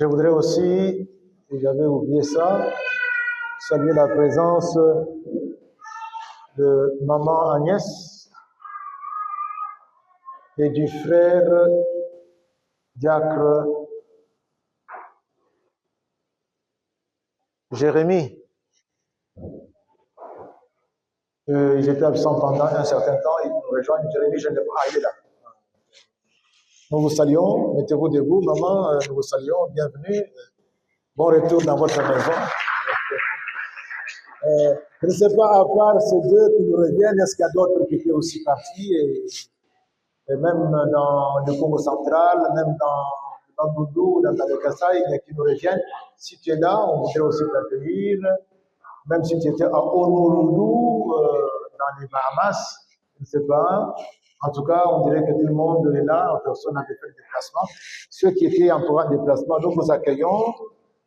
Je voudrais aussi, si j'avais oublié ça, saluer la présence de maman Agnès et du frère diacre Jérémie. Ils étaient absents pendant un certain temps, ils nous rejoignent. Jérémie, je ne l'ai pas, il est là. Nous vous saluons, mettez-vous debout, maman, nous vous saluons, bienvenue. Bon retour dans votre maison. Je ne sais pas, à part ces deux qui nous reviennent, est-ce qu'il y a d'autres qui étaient aussi partis, et même dans le Congo central, même dans Doudou, dans le Kassai, il y a qui nous reviennent. Si tu es là, on voudrait aussi t'accueillir. Même si tu étais à Honolulu, dans les Bahamas, je ne sais pas. En tout cas, on dirait que tout le monde est là, personne n'a fait le déplacement. Ceux qui étaient en courant de déplacement, nous vous accueillons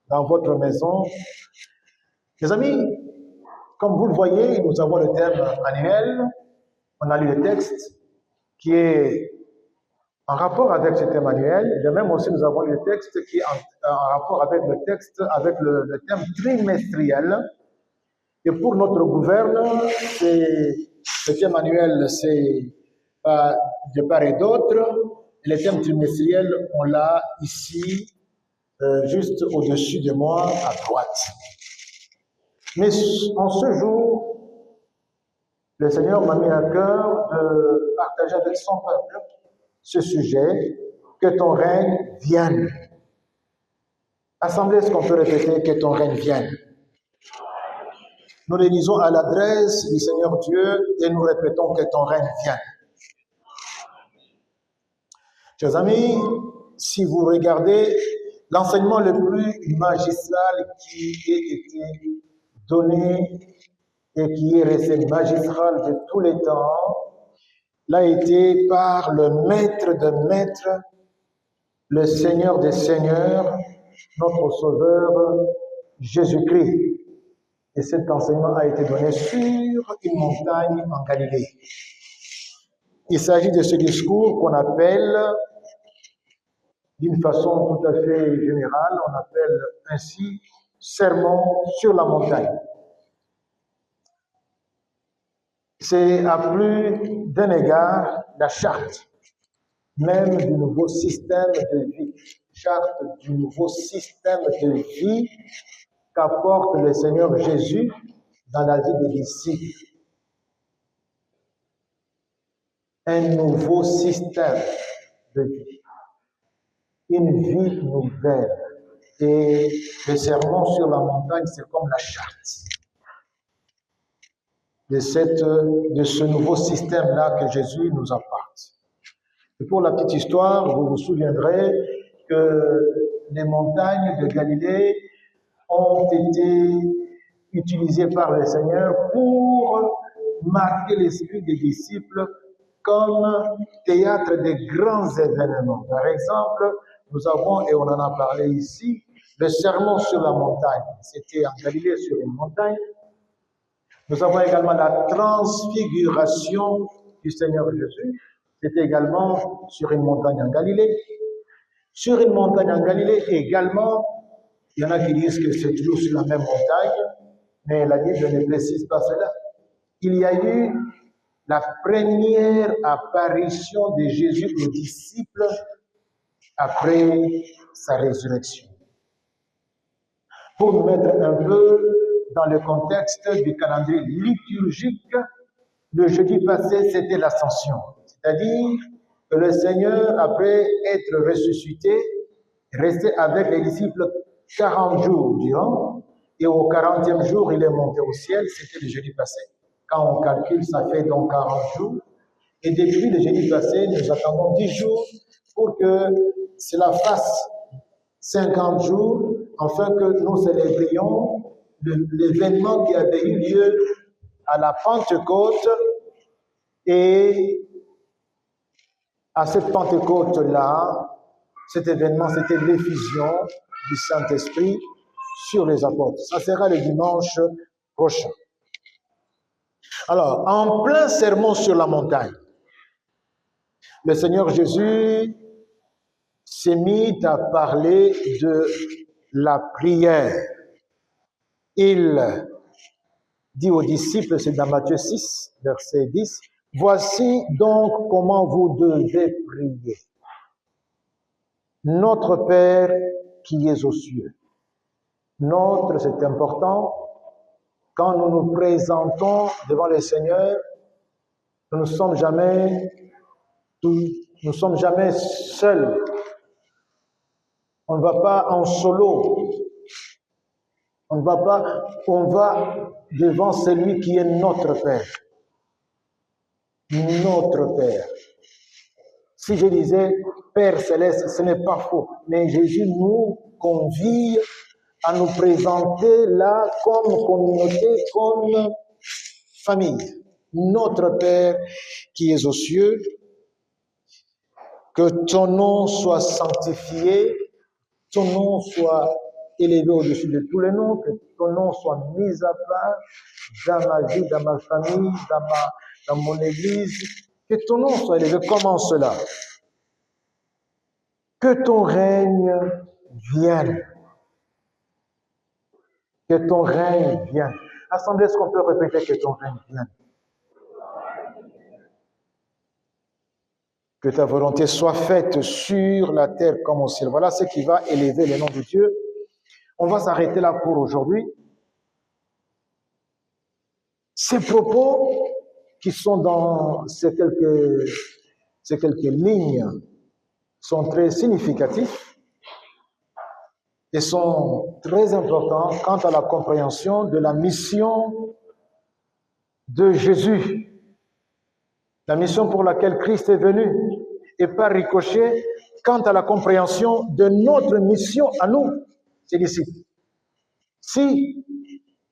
dans votre maison. Les amis, comme vous le voyez, nous avons le thème annuel. On a lu le texte qui est en rapport avec ce thème annuel. De même aussi, nous avons lu le texte qui est en rapport avec le texte, avec le thème trimestriel. Et pour notre gouverne, le thème annuel, c'est de part et d'autre. Et le thème trimestriel, on l'a ici, juste au-dessus de moi, à droite. Mais en ce jour, le Seigneur m'a mis à cœur de partager avec son peuple ce sujet, que ton règne vienne. Assemblée, est-ce qu'on peut répéter que ton règne vienne? Nous les lisons à l'adresse du Seigneur Dieu et nous répétons que ton règne vienne. Chers amis, si vous regardez l'enseignement le plus magistral qui ait été donné et qui est resté magistral de tous les temps, l'a été par le Maître de Maîtres, le Seigneur des Seigneurs, notre Sauveur, Jésus-Christ. Et cet enseignement a été donné sur une montagne en Galilée. Il s'agit de ce discours qu'on appelle, d'une façon tout à fait générale, on appelle ainsi sermon sur la montagne. C'est à plus d'un égard la charte même du nouveau système de vie, charte du nouveau système de vie qu'apporte le Seigneur Jésus dans la vie des disciples. Un nouveau système de vie, une vie nouvelle. Et le sermon sur la montagne, c'est comme la charte de ce nouveau système-là que Jésus nous apporte. Et pour la petite histoire, vous vous souviendrez que les montagnes de Galilée ont été utilisées par le Seigneur pour marquer l'esprit des disciples comme théâtre de grands événements. Par exemple, nous avons, et on en a parlé ici, le sermon sur la montagne. C'était en Galilée sur une montagne. Nous avons également la transfiguration du Seigneur Jésus. C'était également sur une montagne en Galilée. Sur une montagne en Galilée également, il y en a qui disent que c'est toujours sur la même montagne, mais la Bible ne précise pas cela. Il y a eu la première apparition de Jésus aux disciples après sa résurrection. Pour nous mettre un peu dans le contexte du calendrier liturgique, le jeudi passé, c'était l'ascension. C'est-à-dire que le Seigneur, après être ressuscité, restait avec les disciples 40 jours durant, et au 40e jour, il est monté au ciel, c'était le jeudi passé. Quand on calcule, ça fait donc 40 jours. Et depuis le jeudi passé, nous attendons 10 jours pour que cela fasse 50 jours, afin que nous célébrions l'événement qui avait eu lieu à la Pentecôte. Et à cette Pentecôte-là, cet événement, c'était l'effusion du Saint-Esprit sur les apôtres. Ça sera le dimanche prochain. Alors, en plein sermon sur la montagne, le Seigneur Jésus s'est mis à parler de la prière. Il dit aux disciples, c'est dans Matthieu 6, verset 10, « Voici donc comment vous devez prier. Notre Père qui es aux cieux. » Notre, c'est important, quand nous nous présentons devant le Seigneur, nous ne sommes jamais seuls. On ne va pas en solo. On va devant celui qui est notre Père. Notre Père. Si je disais Père céleste, ce n'est pas faux, mais Jésus nous convie à nous présenter là comme communauté, comme famille. Notre Père qui es aux cieux, que ton nom soit sanctifié, ton nom soit élevé au-dessus de tous les noms, que ton nom soit mis à part dans ma vie, dans ma famille, dans mon église, que ton nom soit élevé. Comment cela? Que ton règne vienne. Que ton règne vienne. Assemblée, est-ce qu'on peut répéter que ton règne vienne? Que ta volonté soit faite sur la terre comme au ciel. Voilà ce qui va élever le nom de Dieu. On va s'arrêter là pour aujourd'hui. Ces propos qui sont dans ces quelques lignes sont très significatifs et sont très importants quant à la compréhension de la mission de Jésus, la mission pour laquelle Christ est venu, et par ricochet quant à la compréhension de notre mission à nous, ses disciples. Si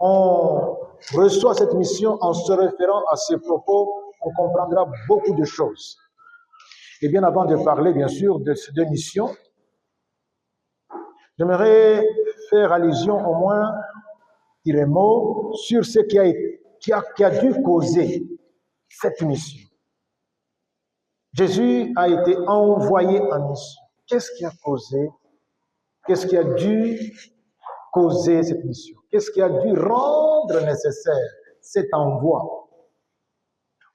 on reçoit cette mission en se référant à ces propos, on comprendra beaucoup de choses. Et bien avant de parler, bien sûr, de ces deux missions, j'aimerais faire allusion au moins, dire un mot sur ce qui a dû causer cette mission. Jésus a été envoyé en mission. Qu'est-ce qui a causé? Qu'est-ce qui a dû causer cette mission? Qu'est-ce qui a dû rendre nécessaire cet envoi?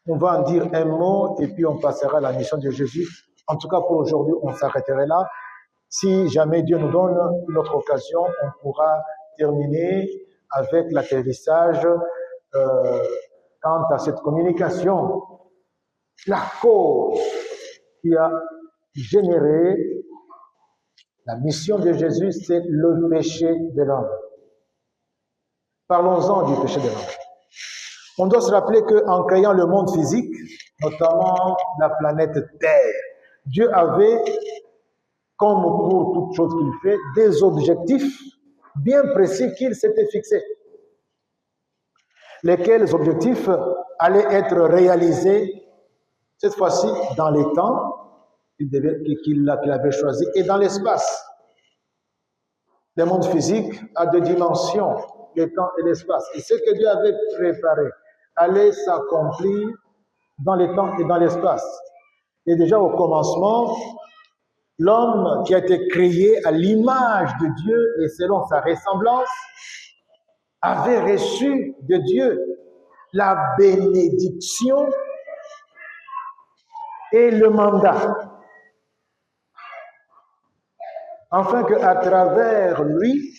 On va en dire un mot et puis on passera à la mission de Jésus. En tout cas, pour aujourd'hui, on s'arrêterait là. Si jamais Dieu nous donne une autre occasion, on pourra terminer avec l'atterrissage quant à cette communication. La cause qui a généré la mission de Jésus, c'est le péché de l'homme. Parlons-en du péché de l'homme. On doit se rappeler qu'en créant le monde physique, notamment la planète Terre, Dieu avait, comme pour toute chose qu'il fait, des objectifs bien précis qu'il s'était fixés. Lesquels objectifs allaient être réalisés, cette fois-ci, dans les temps qu'il avait choisi et dans l'espace. Le monde physique a deux dimensions, le temps et l'espace. Et ce que Dieu avait préparé allait s'accomplir dans le temps et dans l'espace. Et déjà au commencement, l'homme qui a été créé à l'image de Dieu et selon sa ressemblance avait reçu de Dieu la bénédiction et le mandat, afin qu'à travers lui,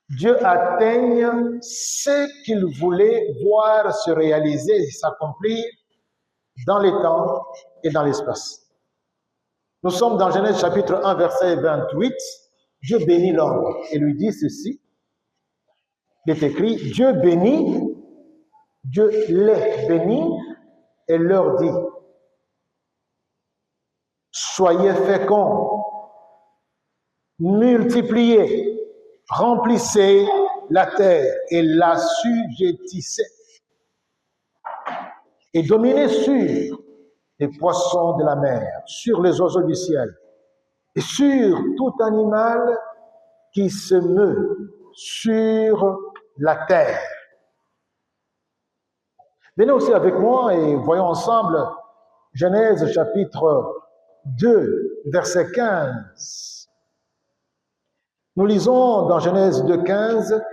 Dieu atteigne ce qu'il voulait voir se réaliser et s'accomplir dans le temps et dans l'espace. Nous sommes dans Genèse chapitre 1, verset 28. Dieu bénit l'homme et lui dit ceci. Il est écrit, Dieu bénit, Dieu les bénit et leur dit, soyez féconds, multipliez, remplissez la terre et l'assujettissez et dominez sur les poissons de la mer, sur les oiseaux du ciel et sur tout animal qui se meut sur la terre. Venez aussi avec moi et voyons ensemble Genèse chapitre 2, verset 15. Nous lisons dans Genèse 2,15,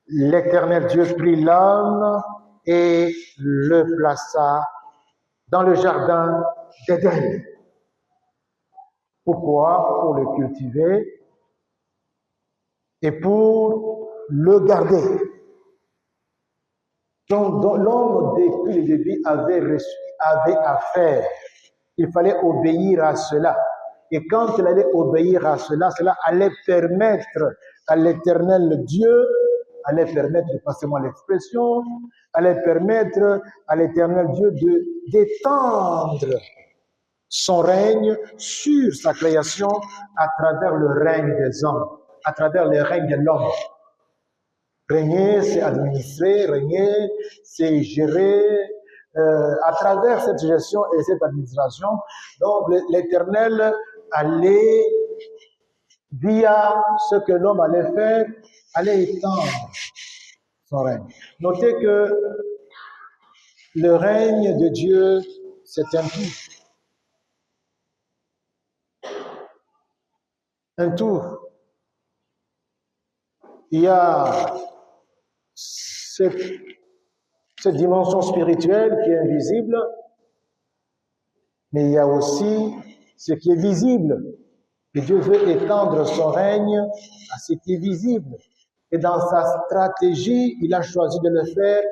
l'Éternel Dieu prit l'homme et le plaça dans le jardin d'Éden. Pourquoi? Pour le cultiver et pour le garder. Donc l'homme, depuis le début, avait affaire. Il fallait obéir à cela. Et quand il allait obéir à cela, cela allait permettre à l'Éternel Dieu, allait permettre, passez-moi l'expression, allait permettre à l'Éternel Dieu d'étendre son règne sur sa création à travers le règne des hommes, à travers le règne de l'homme. Régner, c'est administrer, régner, c'est gérer. À travers cette gestion et cette administration, donc l'Éternel allait, via ce que l'homme allait faire, allait étendre son règne. Notez que le règne de Dieu, c'est un tout. Un tout. Il y a cette dimension spirituelle qui est invisible, mais il y a aussi ce qui est visible. Et Dieu veut étendre son règne à ce qui est visible. Et dans sa stratégie, il a choisi de le faire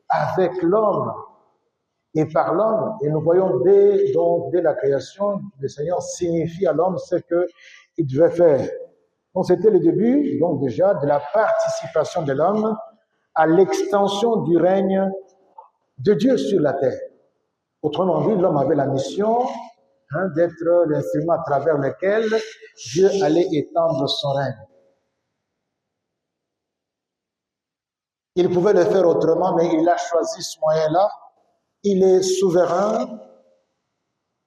avec l'homme et par l'homme. Et nous voyons dès la création, le Seigneur signifie à l'homme ce qu'il devait faire. Donc c'était le début, donc déjà, de la participation de l'homme à l'extension du règne de Dieu sur la terre. Autrement dit, l'homme avait la mission d'être l'instrument à travers lequel Dieu allait étendre son règne. Il pouvait le faire autrement, mais il a choisi ce moyen-là. Il est souverain.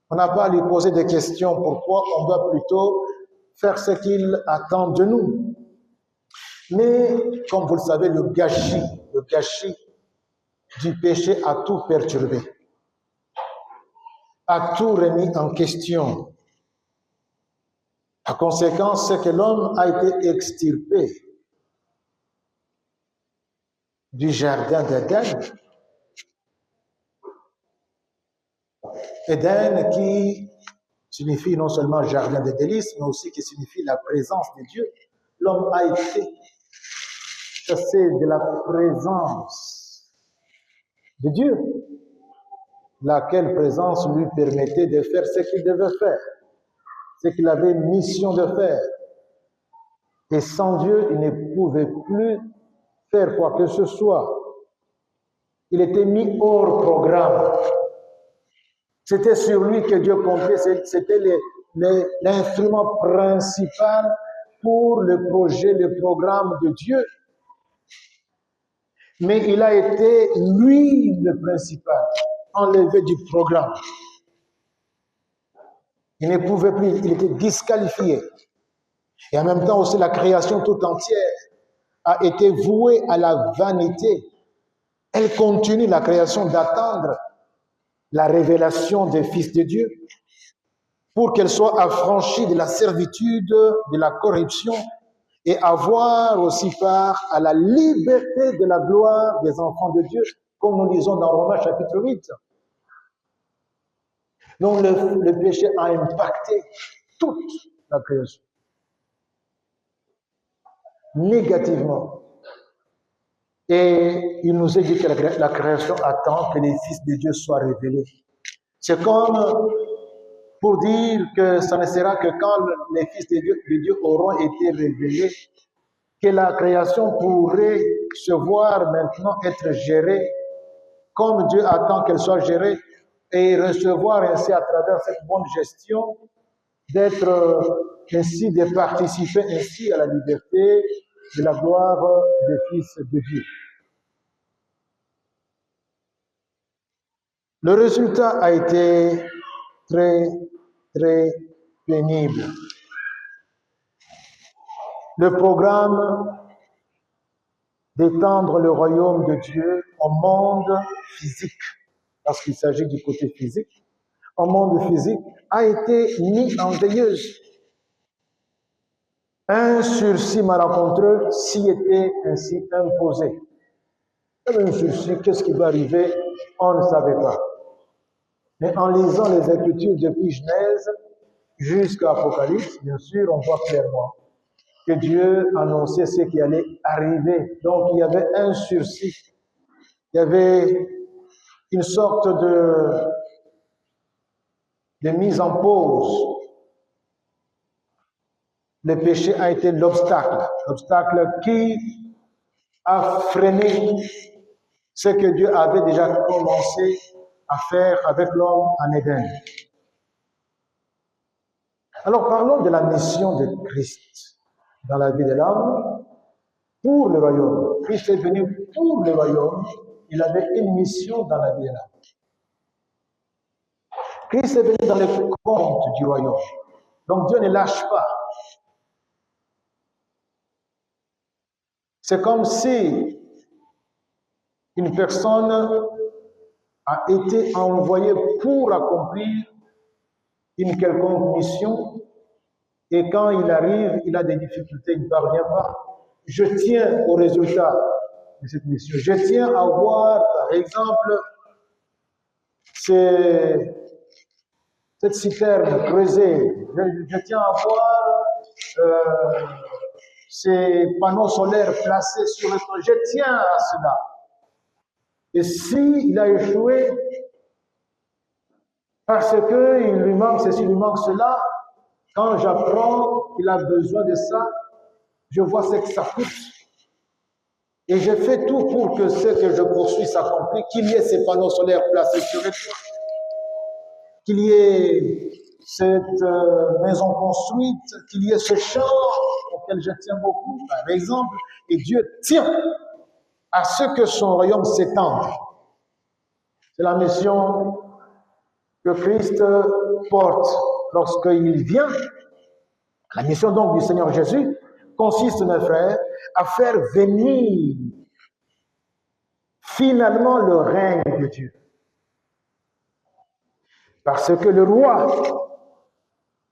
On n'a pas à lui poser des questions pourquoi, on doit plutôt faire ce qu'il attend de nous. Mais, comme vous le savez, le gâchis du péché a tout perturbé, a tout remis en question. La conséquence, c'est que l'homme a été extirpé du jardin d'Éden. Éden qui signifie non seulement jardin des délices, mais aussi qui signifie la présence de Dieu. L'homme a été chassé de la présence de Dieu, laquelle présence lui permettait de faire ce qu'il devait faire, ce qu'il avait mission de faire. Et sans Dieu, il ne pouvait plus faire quoi que ce soit. Il était mis hors programme. C'était sur lui que Dieu comptait, c'était l'instrument principal pour le projet, le programme de Dieu. Mais il a été, lui, le principal, enlevé du programme. Il ne pouvait plus, il était disqualifié. Et en même temps aussi, la création tout entière a été vouée à la vanité. Elle continue, la création, d'attendre la révélation des fils de Dieu pour qu'elle soit affranchie de la servitude, de la corruption et avoir aussi part à la liberté de la gloire des enfants de Dieu, comme nous lisons dans Romains chapitre 8. Donc le péché a impacté toute la création, négativement. Et il nous est dit que la création attend que les fils de Dieu soient révélés. C'est comme pour dire que ça ne sera que quand les fils de Dieu auront été révélés que la création pourrait se voir maintenant être gérée comme Dieu attend qu'elle soit gérée et recevoir ainsi à travers cette bonne gestion d'être ainsi, de participer ainsi à la liberté de la gloire des fils de Dieu. Le résultat a été très, très pénible. Le programme d'étendre le royaume de Dieu au monde physique, parce qu'il s'agit du côté physique, au monde physique a été mis en veilleuse. Un sursis malencontreux s'y était ainsi imposé. Un sursis, qu'est-ce qui va arriver? On ne savait pas. Mais en lisant les Écritures depuis Genèse jusqu'à Apocalypse, bien sûr, on voit clairement que Dieu annonçait ce qui allait arriver. Donc, il y avait un sursis. Il y avait une sorte de mise en pause. Le péché a été l'obstacle qui a freiné ce que Dieu avait déjà commencé à faire avec l'homme en Éden. Alors parlons de la mission de Christ dans la vie de l'homme pour le royaume. Christ est venu pour le royaume, il avait une mission dans la vie de l'homme. Christ est venu dans le compte du royaume. Donc Dieu ne lâche pas. C'est comme si une personne a été envoyée pour accomplir une quelconque mission et quand il arrive, il a des difficultés, il ne parvient pas. Je tiens au résultat de cette mission. Je tiens à voir, par exemple, cette citerne creusée. Je tiens à voir ces panneaux solaires placés sur le toit. Je tiens à cela. Et s'il a échoué, parce qu'il lui manque ceci, il lui manque cela, quand j'apprends qu'il a besoin de ça, je vois ce que ça coûte. Et je fais tout pour que ce que je poursuis s'accomplisse, qu'il y ait ces panneaux solaires placés sur le toit, qu'il y ait cette maison construite, qu'il y ait ce champ auquel je tiens beaucoup, par exemple, et Dieu tient à ce que son royaume s'étende. C'est la mission que Christ porte lorsqu'il vient. La mission donc du Seigneur Jésus consiste, mes frères, à faire venir finalement le règne de Dieu. Parce que le roi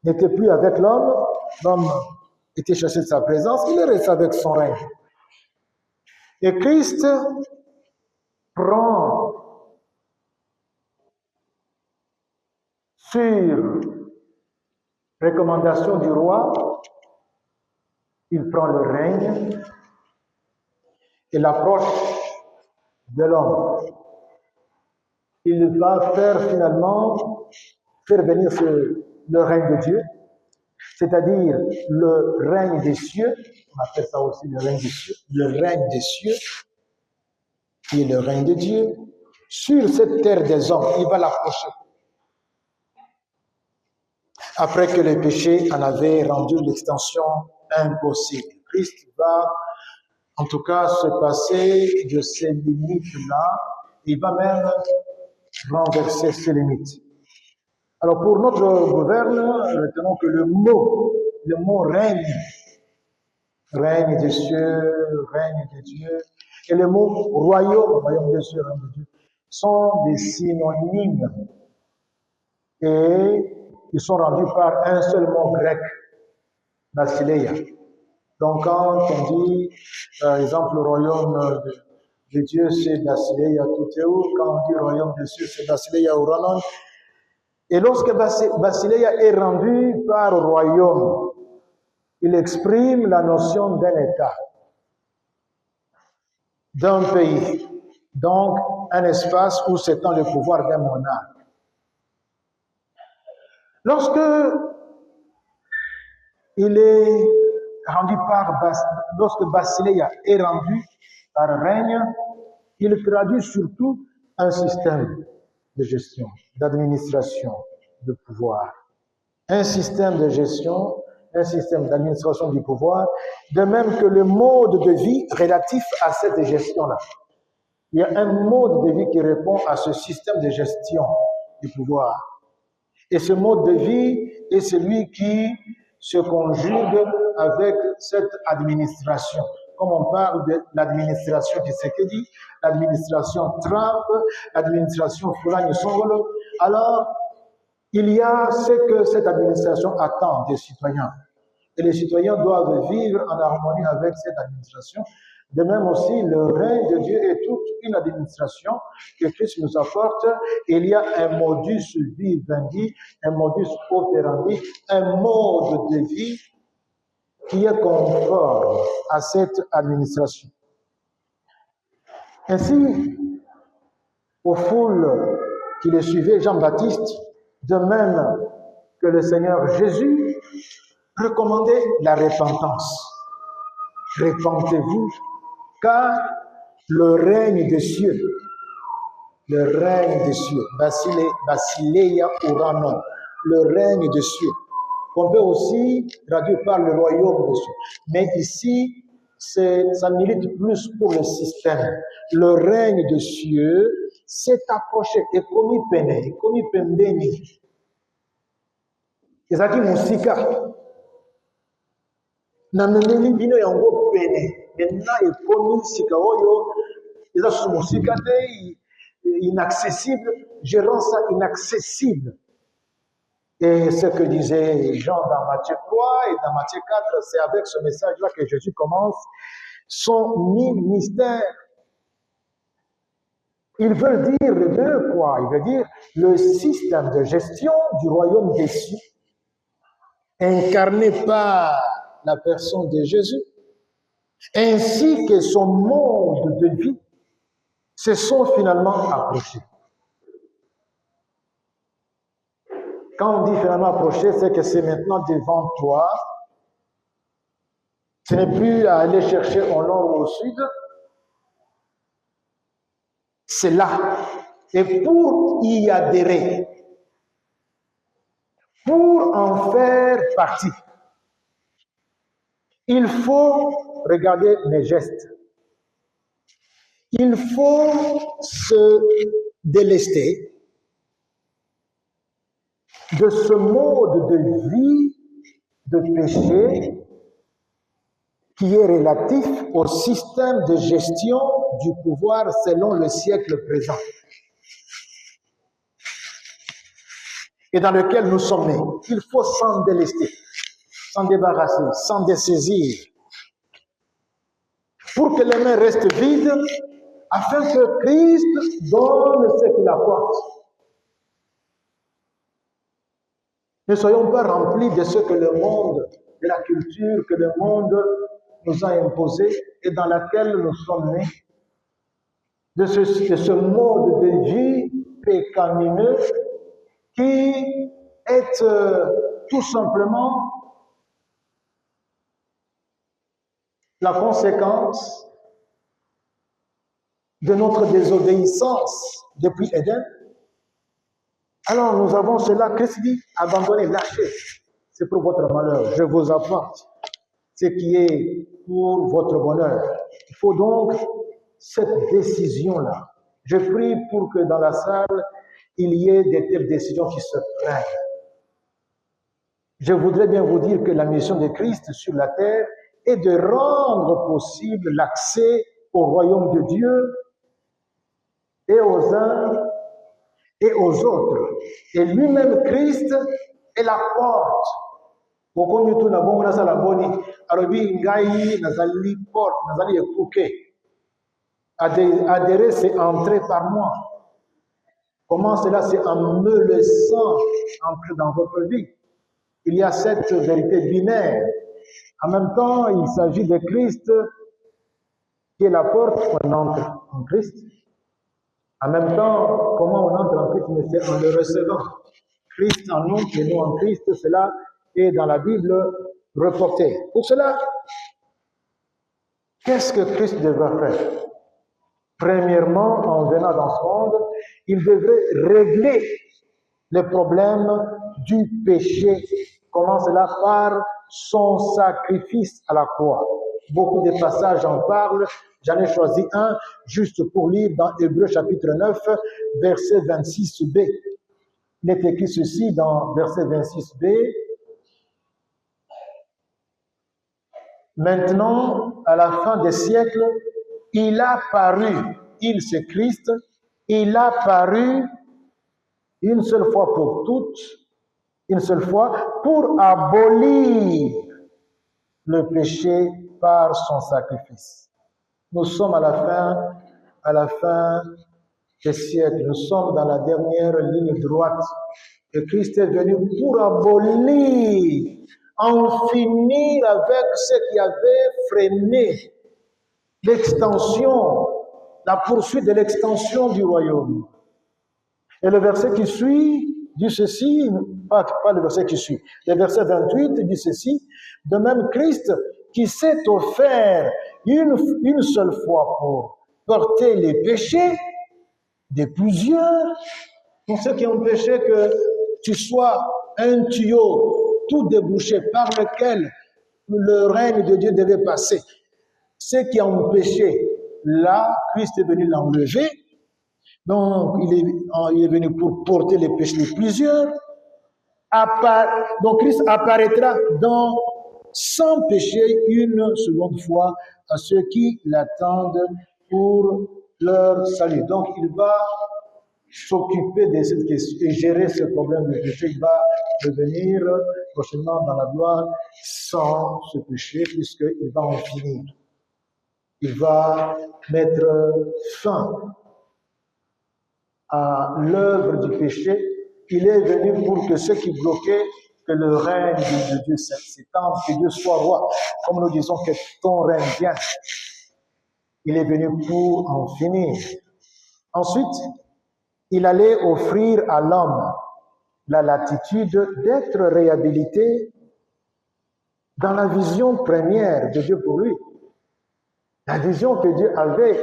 n'était plus avec l'homme, l'homme était chassé de sa présence, il est resté avec son règne. Et Christ prend sur recommandation du roi, il prend le règne et l'approche de l'homme. Il va finalement faire venir le règne de Dieu, c'est-à-dire le règne des cieux, on appelle ça aussi le règne des cieux, qui est le règne de Dieu, sur cette terre des hommes, il va l'approcher. Après que le péché en avait rendu l'extension impossible. Christ va en tout cas se passer de ces limites-là, il va même renverser ces limites. Alors pour notre gouverne, retenons que le mot règne des cieux, règne de Dieu, et le mot royaume des cieux, règne de Dieu, sont des synonymes. Et ils sont rendus par un seul mot grec, basileia. Donc quand on dit, par exemple, le royaume de Dieu, c'est basileia tuteu, quand on dit royaume de Dieu, c'est basileia uranon. Et lorsque basileia est rendu par royaume, il exprime la notion d'un État, d'un pays, donc un espace où s'étend le pouvoir d'un monarque. Lorsque il est rendu lorsque Basileia est rendu par règne, il traduit surtout un système de gestion, d'administration, de pouvoir. Un système de gestion, un système d'administration du pouvoir, de même que le mode de vie relatif à cette gestion-là. Il y a un mode de vie qui répond à ce système de gestion du pouvoir. Et ce mode de vie est celui qui se conjugue avec cette administration. Comme on parle de l'administration Tshisekedi, l'administration Trump, l'administration Fulani Songolo, alors il y a ce que cette administration attend des citoyens. Et les citoyens doivent vivre en harmonie avec cette administration. De même aussi, le règne de Dieu est toute une administration que Christ nous apporte. Il y a un modus vivendi, un modus operandi, un mode de vie qui est conforme à cette administration. Ainsi, aux foules qui le suivaient, Jean-Baptiste, de même que le Seigneur Jésus, recommandait la repentance. Repentez-vous, car le règne des cieux, Basileia Urano, le règne des cieux, qu'on peut aussi traduire par le royaume des cieux. Mais ici, ça milite plus pour le système. Le règne des cieux s'est approché, et komi pembeni. Ezaki musika. Na memeli bino yango pene. Maintenant, ekomi sika oyo, eza sous musika te, inaccessible. Je rends ça inaccessible. Et ce que disait Jean dans Matthieu 3 et dans Matthieu 4, c'est avec ce message-là que Jésus commence son mystère. Il veut dire de quoi? Il veut dire le système de gestion du royaume des cieux, incarné par la personne de Jésus, ainsi que son mode de vie, se sont finalement approchés. Quand on dit finalement approcher, c'est que c'est maintenant devant toi. Ce n'est plus à aller chercher au nord ou au sud. C'est là. Et pour y adhérer, pour en faire partie, il faut regarder mes gestes. Il faut se délester de ce mode de vie de péché qui est relatif au système de gestion du pouvoir selon le siècle présent et dans lequel nous sommes nés. Il faut s'en délester, s'en débarrasser, s'en dessaisir pour que les mains restent vides afin que Christ donne ce qu'il apporte. Ne soyons pas remplis de ce que le monde, de la culture que le monde nous a imposée et dans laquelle nous sommes nés, de ce mode de vie pécamineux qui est tout simplement la conséquence de notre désobéissance depuis Éden. Alors nous avons cela, Christ dit, abandonnez, lâchez. C'est pour votre malheur. Je vous apporte ce qui est pour votre bonheur. Il faut donc cette décision-là. Je prie pour que dans la salle, il y ait de telles décisions qui se prennent. Je voudrais bien vous dire que la mission de Christ sur la terre est de rendre possible l'accès au royaume de Dieu et aux uns et aux autres. Et lui-même, Christ, est la porte. Adhérer, c'est entrer par moi. Comment cela? C'est en me laissant entrer dans votre vie. Il y a cette vérité binaire. En même temps, il s'agit de Christ qui est la porte, on entre en Christ. En même temps, comment on entre en Christ? Mais c'est en le recevant. Christ en nous et nous en Christ, cela est dans la Bible reporté. Pour cela, qu'est-ce que Christ devrait faire? Premièrement, en venant dans ce monde, il devrait régler le problème du péché. Comment cela? Par son sacrifice à la croix. Beaucoup de passages en parlent. J'en ai choisi un juste pour lire dans Hébreux chapitre 9, verset 26b. Il est écrit ceci dans verset 26b. Maintenant, à la fin des siècles, il a paru, il c'est Christ, il a paru une seule fois pour toutes, une seule fois, pour abolir le péché par son sacrifice. Nous sommes à la fin des siècles. Nous sommes dans la dernière ligne droite. Et Christ est venu pour abolir, en finir avec ce qui avait freiné l'extension, la poursuite de l'extension du royaume. Et le verset qui suit dit ceci, pas le verset qui suit, le verset 28 dit ceci, de même Christ qui s'est offert une seule fois pour porter les péchés de plusieurs, pour ceux qui ont péché que tu sois un tuyau tout débouché par lequel le règne de Dieu devait passer. Ceux qui ont péché, là, Christ est venu l'enlever. Donc, il est venu pour porter les péchés de plusieurs. Donc, Christ apparaîtra sans péché une seconde fois à ceux qui l'attendent pour leur salut. Donc, il va s'occuper de cette question et gérer ce problème de péché. Il va revenir prochainement dans la gloire sans ce péché, puisqu'il va en finir. Il va mettre fin à l'œuvre du péché. Il est venu pour que ceux qui bloquaient que le règne de Dieu s'étende, que Dieu soit roi. Comme nous disons que ton règne vienne. Il est venu pour en finir. Ensuite, il allait offrir à l'homme la latitude d'être réhabilité dans la vision première de Dieu pour lui. La vision que Dieu avait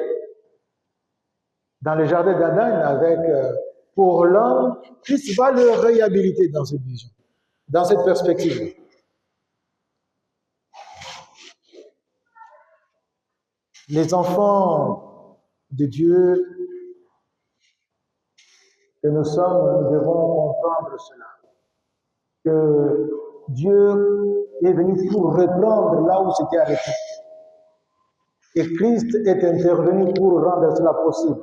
dans le jardin d'Aden pour l'homme, Christ va le réhabiliter dans cette vision, dans cette perspective. Les enfants de Dieu que nous sommes, nous devons comprendre cela. Que Dieu est venu pour reprendre là où c'était arrêté. Et Christ est intervenu pour rendre cela possible.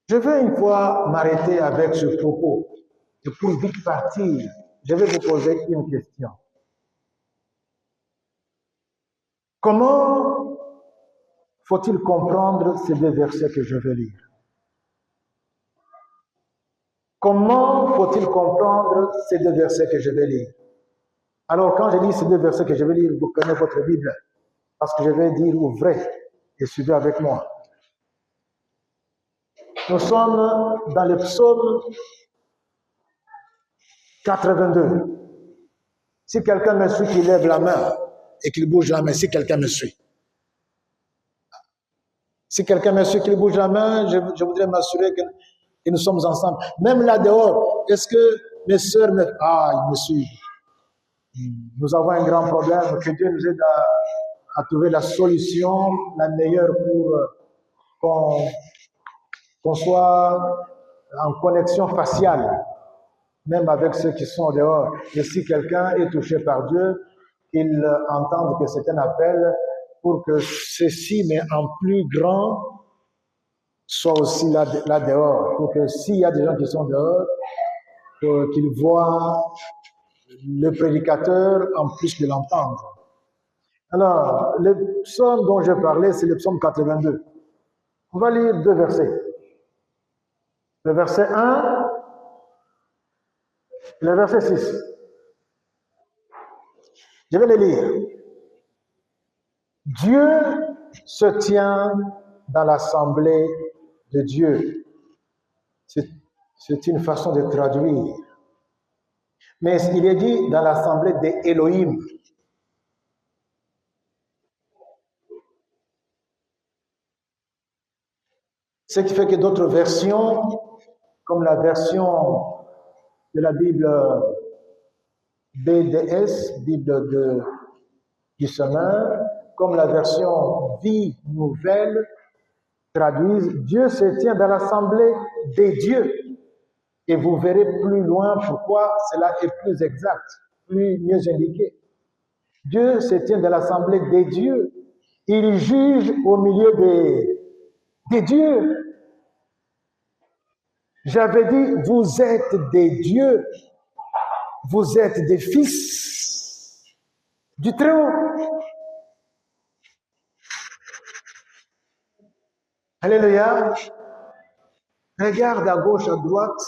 Je vais une fois m'arrêter avec ce propos. Et pour vite partir, je vais vous poser une question. Comment faut-il comprendre ces deux versets que je vais lire? Comment faut-il comprendre ces deux versets que je vais lire? Alors, quand je lis ces deux versets que je vais lire, vous connaissez votre Bible, parce que je vais dire ouvrez et suivez avec moi. Nous sommes dans le psaume 82. Si quelqu'un me suit, qu'il lève la main et qu'il bouge la main, si quelqu'un me suit. Si quelqu'un me suit, qu'il bouge la main, je voudrais m'assurer que nous sommes ensemble. Même là dehors, est-ce que mes sœurs ils me suivent? Nous avons un grand problème, que Dieu nous aide à trouver la solution la meilleure pour qu'on soit en connexion faciale, même avec ceux qui sont dehors. Et si quelqu'un est touché par Dieu, qu'il entende que c'est un appel pour que ceci, mais en plus grand, soit aussi là dehors. Pour que s'il y a des gens qui sont dehors, qu'ils voient le prédicateur en plus de l'entendre. Alors, le psaume dont je parlais, c'est le psaume 82. On va lire deux versets. Le verset 1 et le verset 6. Je vais les lire. Dieu se tient dans l'assemblée de Dieu. C'est une façon de traduire. Mais il est dit dans l'assemblée des Elohim. Ce qui fait que d'autres versions, comme la version de la Bible BDS, Bible du Semeur, comme la version Vie Nouvelle, traduisent Dieu se tient dans l'assemblée des dieux. Et vous verrez plus loin pourquoi cela est plus exact, mieux indiqué. Dieu se tient dans l'assemblée des dieux. Il juge au milieu des dieux. J'avais dit, vous êtes des dieux, vous êtes des fils du Très-Haut. Alléluia. Regarde à gauche, à droite,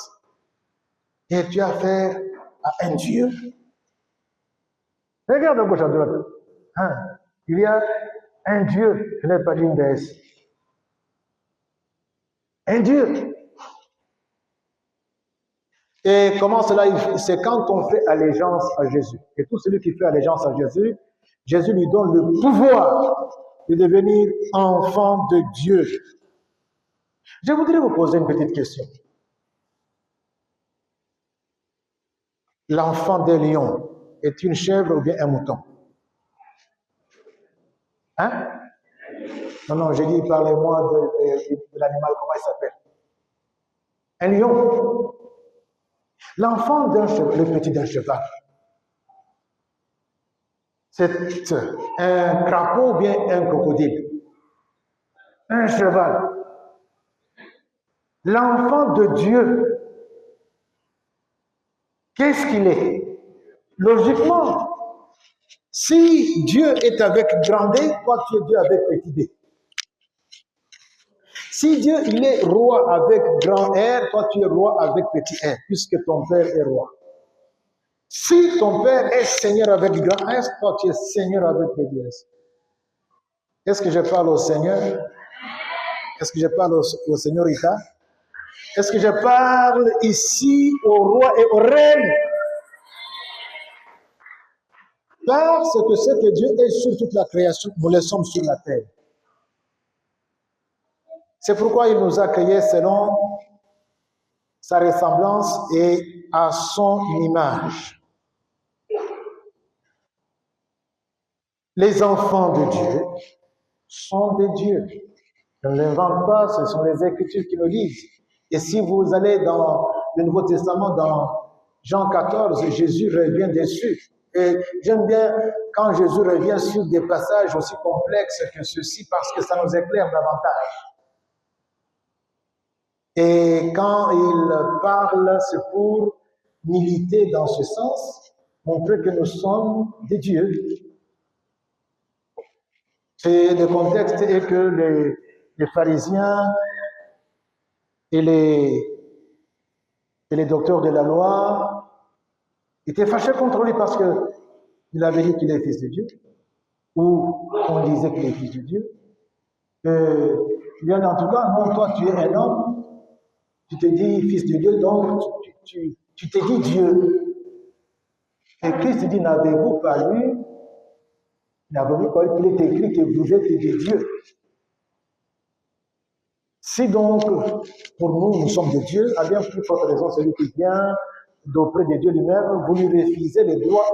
et tu as affaire à un Dieu. Regarde à gauche, à droite. Hein? Il y a un Dieu, je n'ai pas dit une déesse. Un Dieu. Et comment cela, c'est quand on fait allégeance à Jésus. Et tout celui qui fait allégeance à Jésus, Jésus lui donne le pouvoir de devenir enfant de Dieu. Je voudrais vous poser une petite question. L'enfant des lions est une chèvre ou bien un mouton? Hein? Non, j'ai dit, parlez-moi de l'animal, comment il s'appelle? Un lion. L'enfant d'un cheval, le petit d'un cheval, c'est un crapaud ou bien un crocodile? Un cheval. L'enfant de Dieu, qu'est-ce qu'il est? Logiquement, si Dieu est avec grand D, toi tu es Dieu avec petit d. Si Dieu il est roi avec grand R, toi tu es roi avec petit r, puisque ton père est roi. Si ton père est Seigneur avec grand S, toi tu es Seigneur avec petit S. Est-ce que je parle au Seigneur? Est-ce que je parle au Seigneur-Ita? Est-ce que je parle ici au roi et aux reines? Parce que ce que Dieu est sur toute la création, nous le sommes sur la terre. C'est pourquoi il nous a créés selon sa ressemblance et à son image. Les enfants de Dieu sont des dieux. Je ne l'invente pas, ce sont les Écritures qui le disent. Et si vous allez dans le Nouveau Testament, dans Jean 14, Jésus revient dessus. Et j'aime bien quand Jésus revient sur des passages aussi complexes que ceux-ci parce que ça nous éclaire davantage. Et quand il parle, c'est pour militer dans ce sens, montrer que nous sommes des dieux. Et le contexte est que les pharisiens et les docteurs de la loi étaient fâchés contre lui parce qu'il avait dit qu'il est fils de Dieu, ou on disait qu'il est fils de Dieu. Bien en tout cas, non, toi tu es un homme, tu te dis fils de Dieu, donc tu te dis Dieu. Et Christ dit, n'avez-vous pas lu, n'avez-vous pas lu qu'il est écrit que vous êtes des dieux? Si donc, pour nous, nous sommes des dieux, à bien plus forte raison, celui qui vient d'auprès de Dieu lui-même, vous lui refusez le droit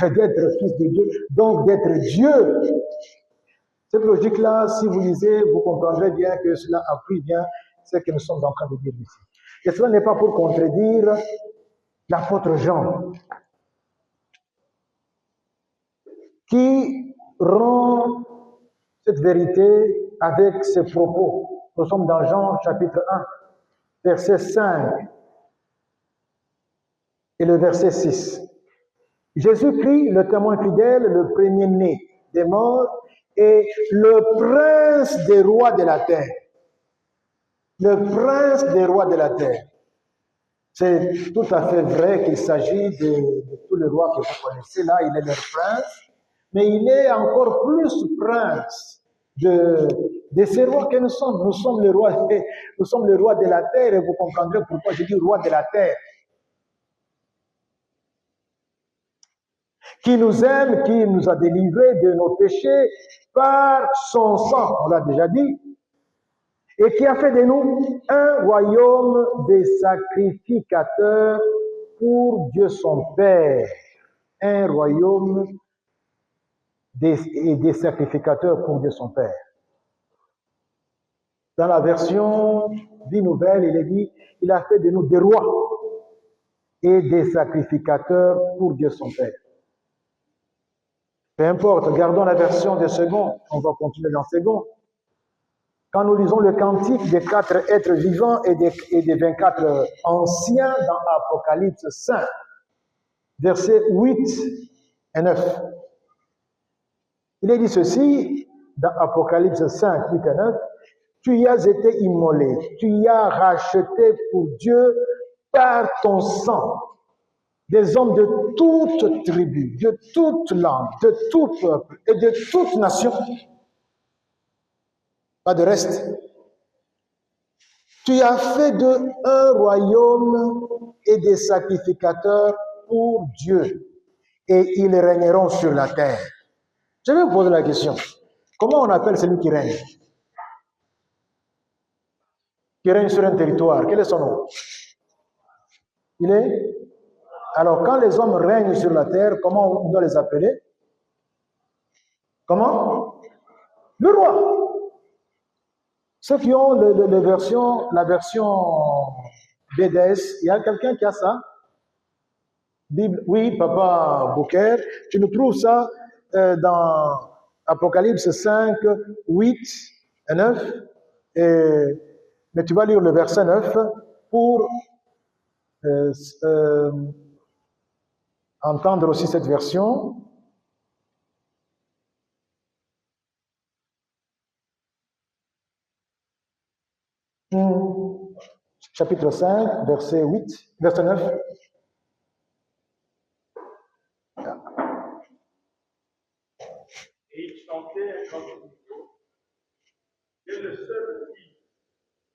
d'être fils de Dieu, donc d'être Dieu. Cette logique-là, si vous lisez, vous comprendrez bien que cela appuie bien ce que nous sommes en train de dire ici. Et cela n'est pas pour contredire l'apôtre Jean, qui rend cette vérité avec ses propos. Nous sommes dans Jean chapitre 1, verset 5 et le verset 6. Jésus-Christ, le témoin fidèle, le premier-né des morts, est le prince des rois de la terre. Le prince des rois de la terre. C'est tout à fait vrai qu'il s'agit de tous les rois que vous connaissez. Là, il est leur prince, mais il est encore plus prince de ces rois que nous sommes. Nous sommes les rois de la terre, et vous comprendrez pourquoi je dis roi de la terre. Qui nous aime, qui nous a délivrés de nos péchés par son sang, on l'a déjà dit, et qui a fait de nous un royaume des sacrificateurs pour Dieu son Père. Un royaume des sacrificateurs pour Dieu son Père. Dans la version Vie Nouvelle, il est dit, il a fait de nous des rois et des sacrificateurs pour Dieu son Père. Peu importe, gardons la version de second, on va continuer dans second. Quand nous lisons le cantique des 4 êtres vivants et des 24 anciens dans Apocalypse 5, versets 8 et 9, il est dit ceci dans Apocalypse 5, 8 et 9, « Tu y as été immolé, tu y as racheté pour Dieu par ton sang des hommes de toute tribu, de toute langue, de tout peuple et de toute nation. » Pas de reste. « Tu as fait d'eux un royaume et des sacrificateurs pour Dieu, et ils régneront sur la terre. » Je vais vous poser la question. Comment on appelle celui qui règne? Qui règne sur un territoire. Quel est son nom? Il est? Alors, quand les hommes règnent sur la terre, comment on doit les appeler? Comment? Le roi. Ceux qui ont la version BDS, il y a quelqu'un qui a ça? Bible, oui, Papa Bouquet. Tu nous trouves ça dans Apocalypse 5, 8 et 9. Mais tu vas lire le verset 9 pour entendre aussi cette version. Chapitre 5, verset 8, verset 9. Et il chantait un grand nouveau, qui est le seul qui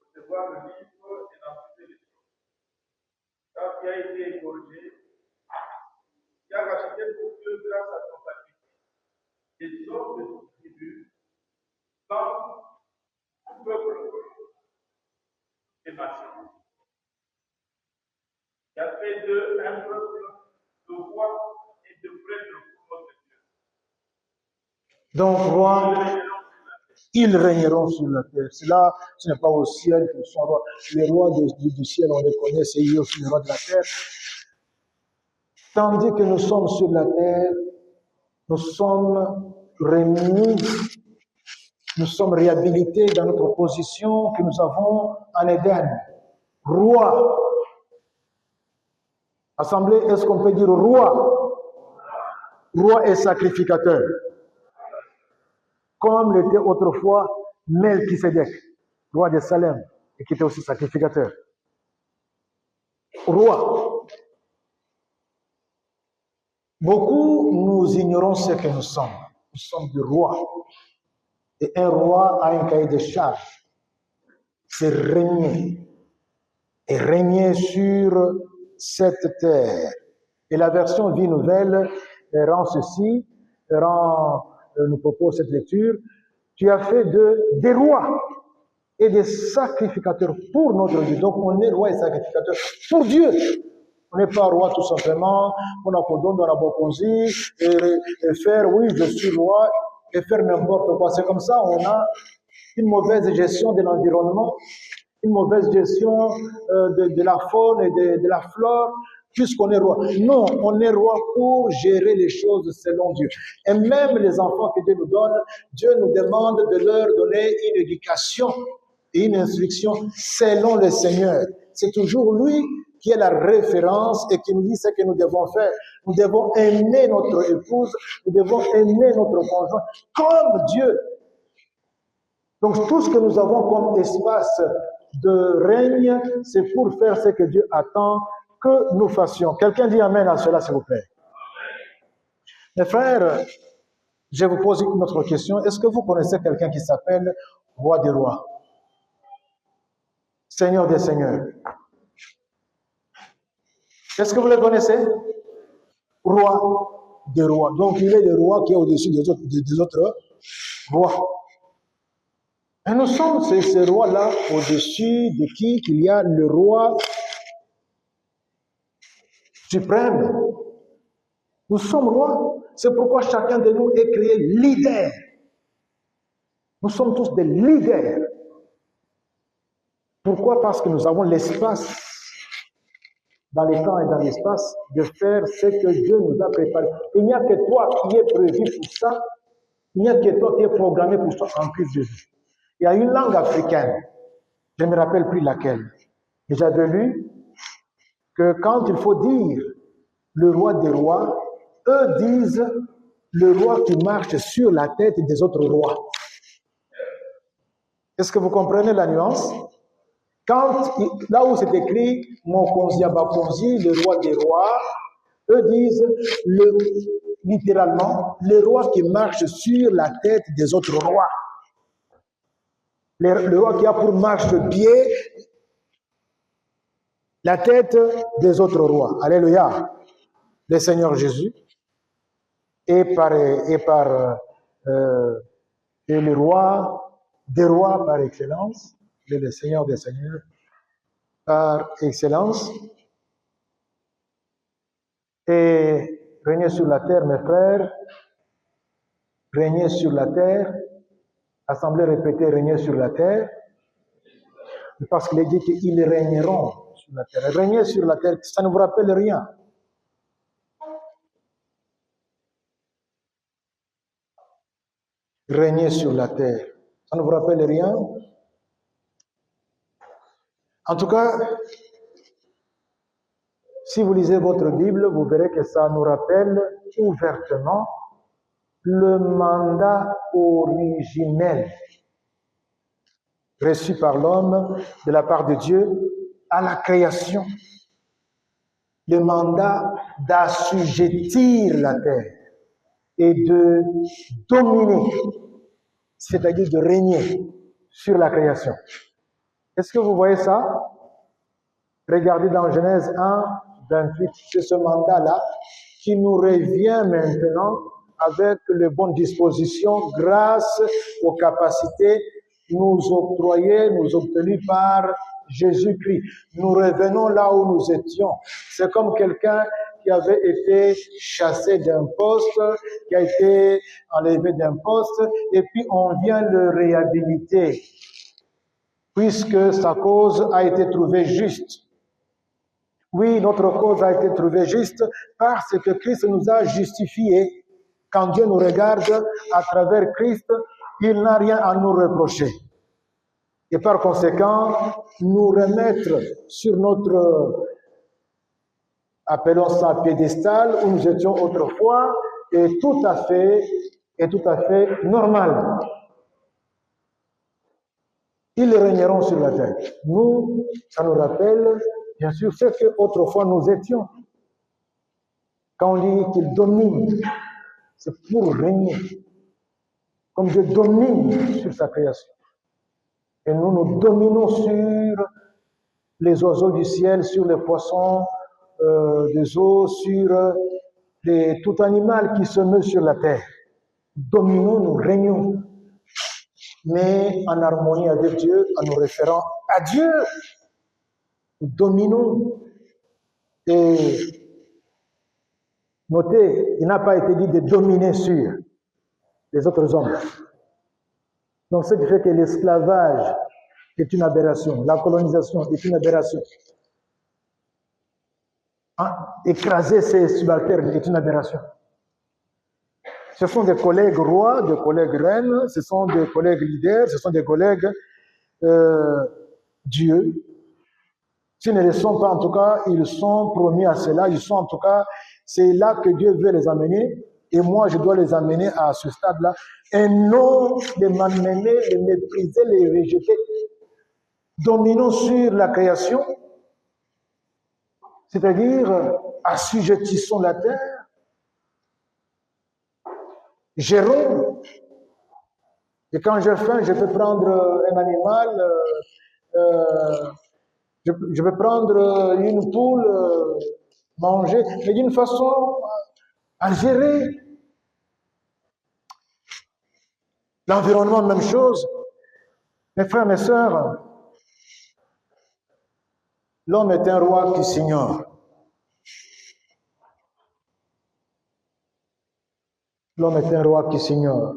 peut recevoir le livre et d'entrer les choses. Car qui a été égorgé, qui a racheté pour Dieu grâce à son sacrifice, des hommes de toute tribu, langue, peuple et nation. Il a fait d'eux un peuple de rois et de prêtres pour notre Dieu. Donc, roi, ils régneront sur la terre. Cela, ce n'est pas au ciel qu'ils sont rois. Les rois du ciel, on les connaît, c'est eux aussi les rois de la terre. Tandis que nous sommes sur la terre, nous sommes remis, nous sommes réhabilités dans notre position que nous avons en Éden. Roi. Assemblée, est-ce qu'on peut dire roi? Roi et sacrificateur. Comme l'était autrefois Melchisédek, roi de Salem, et qui était aussi sacrificateur. Roi. Beaucoup, nous ignorons ce que nous sommes. Nous sommes des rois. Et un roi a un cahier de charges. C'est régner. Et régner sur cette terre. Et la version Vie Nouvelle rend ceci, nous propose cette lecture. Tu as fait des rois et des sacrificateurs pour notre Dieu. Donc on est roi et sacrificateur pour Dieu. On n'est pas roi tout simplement, on a pour don dans la boposie et faire oui je suis roi et faire n'importe quoi. C'est comme ça, on a une mauvaise gestion de l'environnement, une mauvaise gestion de la faune et de la flore, puisqu'on est roi. Non, on est roi pour gérer les choses selon Dieu. Et même les enfants que Dieu nous donne, Dieu nous demande de leur donner une éducation et une instruction selon le Seigneur. C'est toujours lui qui est la référence et qui nous dit ce que nous devons faire. Nous devons aimer notre épouse, nous devons aimer notre conjoint comme Dieu. Donc tout ce que nous avons comme espace de règne, c'est pour faire ce que Dieu attend que nous fassions. Quelqu'un dit amen à cela, s'il vous plaît. Mes frères, je vous pose une autre question. Est-ce que vous connaissez quelqu'un qui s'appelle Roi des rois? Seigneur des seigneurs. Est-ce que vous le connaissez? Roi des rois. Donc il est le roi qui est au-dessus des autres rois. Et nous sommes ces rois-là au-dessus de qui? Il y a le roi suprême. Nous sommes rois. C'est pourquoi chacun de nous est créé leader. Nous sommes tous des leaders. Pourquoi? Parce que nous avons l'espace, dans les temps et dans l'espace, de faire ce que Dieu nous a préparé. Il n'y a que toi qui es prévu pour ça. Il n'y a que toi qui es programmé pour ça en Christ Jésus. Il Il y a une langue africaine, je ne me rappelle plus laquelle, mais j'avais lu que quand il faut dire le roi des rois, eux disent le roi qui marche sur la tête des autres rois. Est-ce que vous comprenez la nuance? Là où c'est écrit Mokonzi Abakonzi, le roi des rois, eux disent littéralement le roi qui marche sur la tête des autres rois. Le roi qui a pour marche-pied la tête des autres rois. Alléluia. Le Seigneur Jésus et le roi des rois par excellence, le Seigneur des seigneurs par excellence. Et régner sur la terre, mes frères, régner sur la terre, assemblée répétée, régner sur la terre, parce qu'il est dit qu'ils régneront sur la terre. Régner sur la terre, ça ne vous rappelle rien. Régner sur la terre, ça ne vous rappelle rien? En tout cas, si vous lisez votre Bible, vous verrez que ça nous rappelle ouvertement le mandat originel reçu par l'homme de la part de Dieu à la création. Le mandat d'assujettir la terre et de dominer, c'est-à-dire de régner sur la création. Est-ce que vous voyez ça? Regardez dans Genèse 1, 28, c'est ce mandat-là qui nous revient maintenant avec les bonnes dispositions grâce aux capacités nous octroyées, nous obtenues par Jésus-Christ. Nous revenons là où nous étions. C'est comme quelqu'un qui avait été chassé d'un poste, qui a été enlevé d'un poste, et puis on vient le réhabiliter, puisque sa cause a été trouvée juste. Oui, notre cause a été trouvée juste parce que Christ nous a justifiés. Quand Dieu nous regarde à travers Christ, il n'a rien à nous reprocher. Et par conséquent, nous remettre sur notre, appelons ça piédestal, où nous étions autrefois, est tout à fait normal. Ils régneront sur la terre. Nous, ça nous rappelle, bien sûr, ce qu'autrefois nous étions. Quand on dit qu'ils dominent, c'est pour régner. Comme Dieu domine sur sa création. Et nous, nous dominons sur les oiseaux du ciel, sur les poissons des eaux, sur tout animal qui se meut sur la terre. Dominons, nous régnons. Mais en harmonie avec Dieu, en nous référant à Dieu. Nous dominons. Et notez, il n'a pas été dit de dominer sur les autres hommes. Donc, ce qui fait que l'esclavage est une aberration, la colonisation est une aberration. Écraser ses subalternes est une aberration. Ce sont des collègues rois, des collègues reines, ce sont des collègues leaders, ce sont des collègues Dieu. S'ils ne le sont pas, en tout cas, ils sont promis à cela, ils sont en tout cas, c'est là que Dieu veut les amener, et moi je dois les amener à ce stade-là, et non les malmener, les mépriser, les rejeter. Dominons sur la création, c'est-à-dire assujettissons la terre, gérons. Et quand j'ai faim, je peux prendre un animal, je peux prendre une poule, manger, mais d'une façon à gérer. L'environnement, même chose. Mes frères, mes sœurs, l'homme est un roi qui s'ignore. L'homme est un roi qui s'ignore.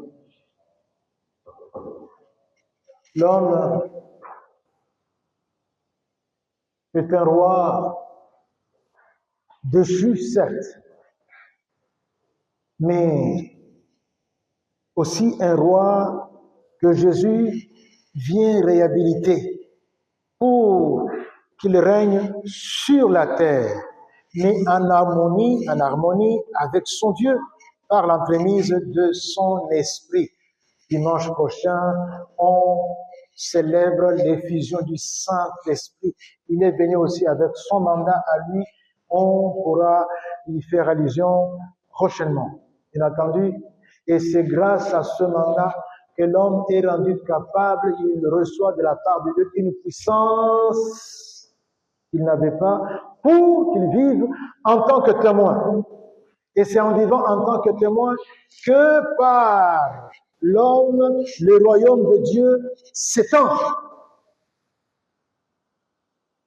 L'homme est un roi déchu, certes, mais aussi un roi que Jésus vient réhabiliter pour qu'il règne sur la terre, mais en harmonie avec son Dieu, par l'entremise de son esprit. Dimanche prochain, on célèbre l'effusion du Saint-Esprit. Il est venu aussi avec son mandat à lui. On pourra y faire allusion prochainement, bien entendu. Et c'est grâce à ce mandat que l'homme est rendu capable, il reçoit de la part de Dieu une puissance qu'il n'avait pas pour qu'il vive en tant que témoin. Et c'est en vivant en tant que témoin que par l'homme, le royaume de Dieu s'étend.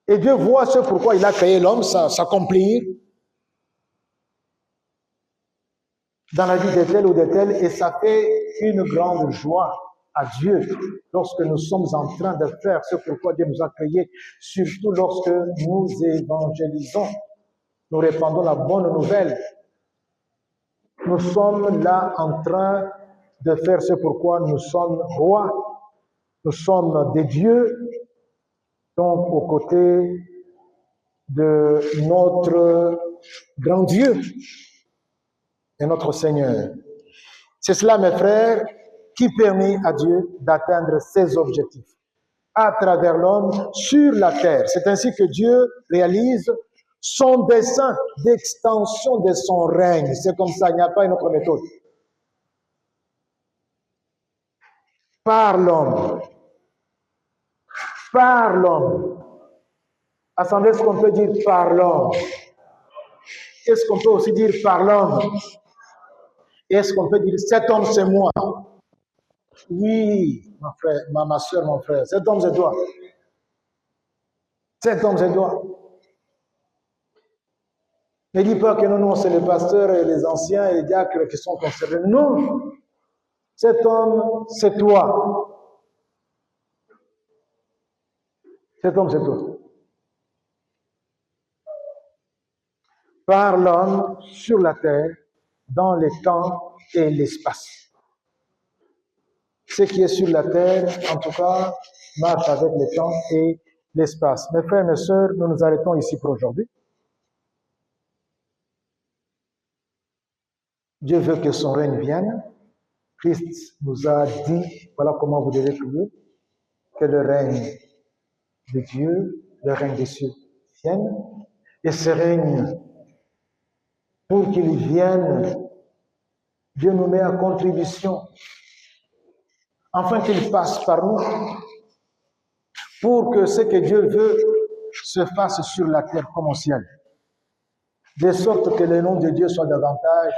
Et Dieu voit ce pourquoi il a créé l'homme s'accomplir dans la vie de tel ou de tel, et ça fait une grande joie à Dieu lorsque nous sommes en train de faire ce pourquoi Dieu nous a créés, surtout lorsque nous évangélisons, nous répandons la bonne nouvelle. Nous sommes là en train de faire ce pourquoi nous sommes rois, nous sommes des dieux, donc aux côtés de notre grand Dieu et notre Seigneur. C'est cela, mes frères, qui permet à Dieu d'atteindre ses objectifs à travers l'homme sur la terre. C'est ainsi que Dieu réalise son dessein d'extension de son règne. C'est comme ça, il n'y a pas une autre méthode. Par l'homme. Par l'homme. Assemblée, est-ce qu'on peut dire par l'homme? Est-ce qu'on peut aussi dire par l'homme? Est-ce qu'on peut dire cet homme c'est moi? Oui, ma frère, ma soeur, mon frère, cet homme c'est toi. Cet homme c'est toi. Ne dis pas que non, c'est les pasteurs et les anciens et les diacres qui sont concernés. Non, cet homme c'est toi. Cet homme c'est toi. Par l'homme sur la terre, dans les temps et l'espace. Ce qui est sur la terre, en tout cas, marche avec le temps et l'espace. Mes frères et mes sœurs, nous nous arrêtons ici pour aujourd'hui. Dieu veut que son règne vienne. Christ nous a dit, voilà comment vous devez prier, que le règne de Dieu, le règne des cieux vienne. Et ce règne, pour qu'il vienne, Dieu nous met à contribution, afin qu'il passe par nous, pour que ce que Dieu veut se fasse sur la terre comme au ciel. De sorte que le nom de Dieu soit davantage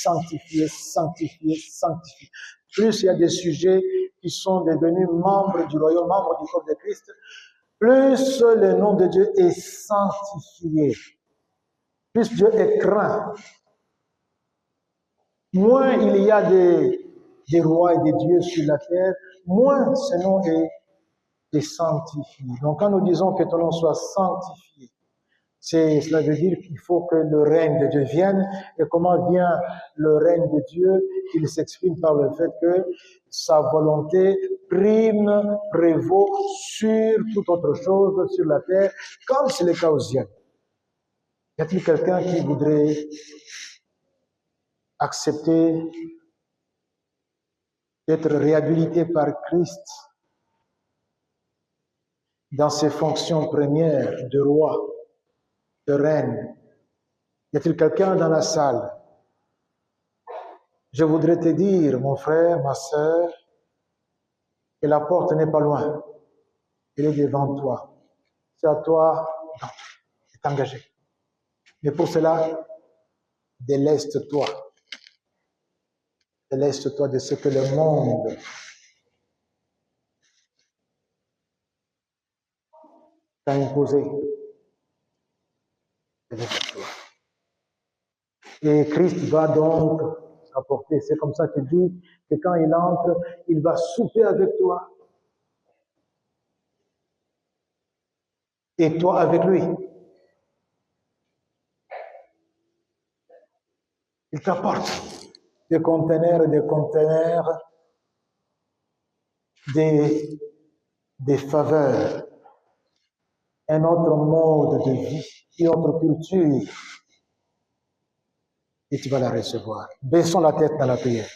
sanctifié, sanctifié, sanctifié. Plus il y a des sujets qui sont devenus membres du royaume, membres du corps de Christ, plus le nom de Dieu est sanctifié. Plus Dieu est craint. Moins il y a des rois et des dieux sur la terre, moins ce nom est sanctifié. Donc quand nous disons que ton nom soit sanctifié, cela veut dire qu'il faut que le règne de Dieu vienne. Et comment vient le règne de Dieu? Il s'exprime par le fait que sa volonté prime, prévaut sur toute autre chose sur la terre, comme c'est le cas aux ciel. Y a-t-il quelqu'un qui voudrait accepter d'être réhabilité par Christ dans ses fonctions premières de roi, de reine? Y a-t-il quelqu'un dans la salle? Je voudrais te dire, mon frère, ma sœur, que la porte n'est pas loin. Elle est devant toi. C'est à toi de t'engager. Mais pour cela, déleste-toi. Déleste-toi de ce que le monde t'a imposé. Déleste-toi. Et Christ va donc apporter. C'est comme ça qu'il dit que quand il entre, il va souper avec toi. Et toi avec lui. Il t'apporte des conteneurs, des des faveurs, un autre mode de vie, une autre culture, et tu vas la recevoir. Baissons la tête dans la prière.